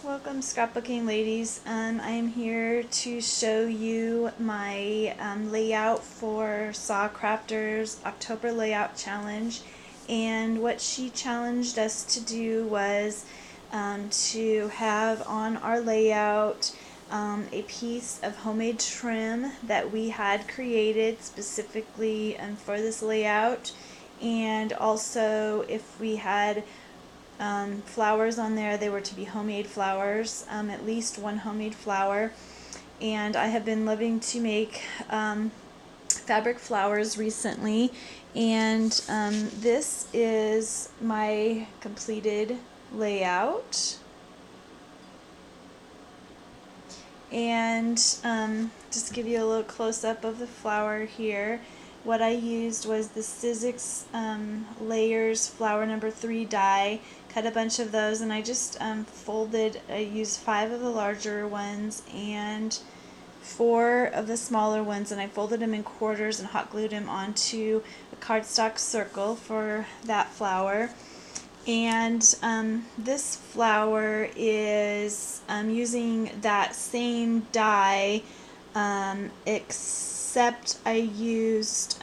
Welcome, scrapbooking ladies. I am here to show you my layout for SaCrafters October Layout Challenge. And what she challenged us to do was to have on our layout a piece of homemade trim that we had created specifically for this layout. And also, if we had flowers on there, they were to be homemade flowers, at least one homemade flower. And I have been loving to make fabric flowers recently, and this is my completed layout. And just to give you a little close-up of the flower here, what I used was the SaCrafters Layers flower number 3 die. Cut a bunch of those, and I just I used 5 of the larger ones and 4 of the smaller ones, and I folded them in quarters and hot glued them onto a cardstock circle for that flower. And this flower is using that same die, except I used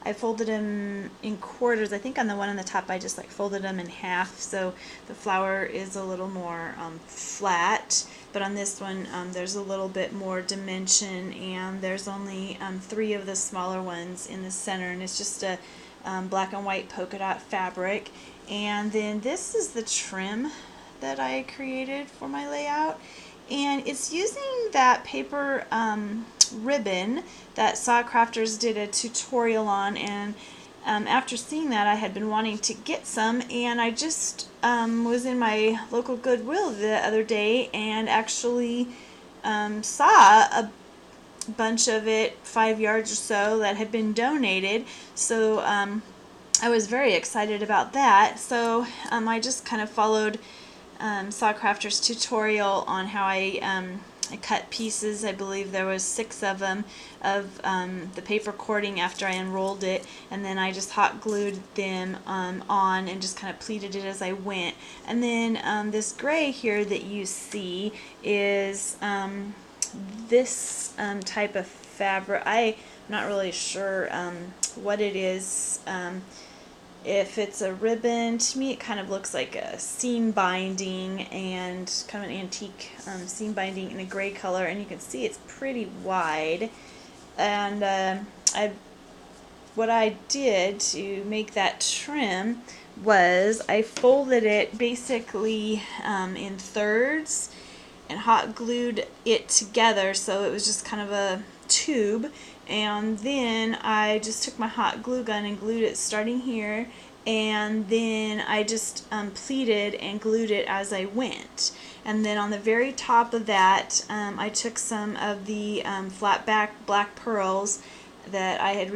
I folded them in quarters. I think on the one on the top I just folded them in half, so the flower is a little more flat. But on this one there's a little bit more dimension, and there's only 3 of the smaller ones in the center, and it's just a black and white polka dot fabric. And then this is the trim that I created for my layout, and it's using that paper ribbon that SaCrafters did a tutorial on. And after seeing that, I had been wanting to get some, and I just was in my local Goodwill the other day and actually saw a bunch of it, 5 yards or so, that had been donated. So I was very excited about that. So I just kind of followed SaCrafters tutorial on how I cut pieces. I believe there was 6 of them of the paper cording after I unrolled it, and then I just hot glued them on and just kind of pleated it as I went. And then this gray here that you see is this type of fabric. I'm not really sure what it is. If it's a ribbon, to me it kind of looks like a seam binding, and kind of an antique seam binding in a gray color, and you can see it's pretty wide. And what I did to make that trim was I folded it basically in thirds and hot glued it together, so it was just kind of a tube. And then I just took my hot glue gun and glued it starting here, and then I just pleated and glued it as I went. And then on the very top of that, I took some of the flat back black pearls that I had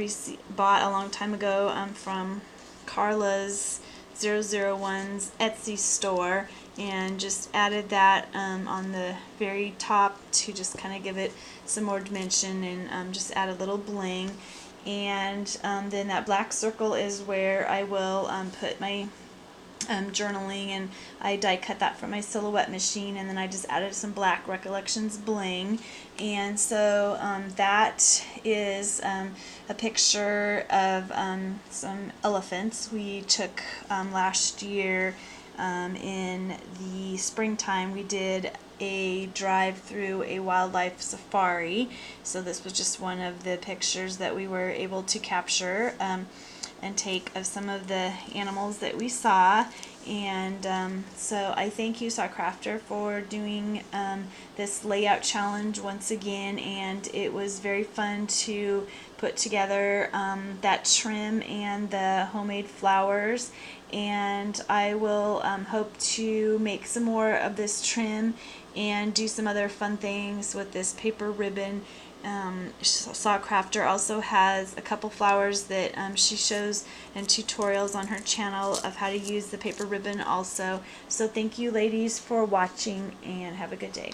bought a long time ago from Carla's 001's Etsy store, and just added that on the very top to just kind of give it some more dimension, and just add a little bling. And then that black circle is where I will put my journaling, and I die cut that from my silhouette machine, and then I just added some black Recollections bling. And so that is a picture of some elephants we took last year. In the springtime, we did a drive through a wildlife safari, so this was just one of the pictures that we were able to capture and take of some of the animals that we saw. And so I thank you, SaCrafter, for doing this layout challenge once again, and it was very fun to put together that trim and the homemade flowers. And I will hope to make some more of this trim and do some other fun things with this paper ribbon. SaCrafter also has a couple flowers that she shows in tutorials on her channel of how to use the paper ribbon also. So thank you ladies for watching, and have a good day.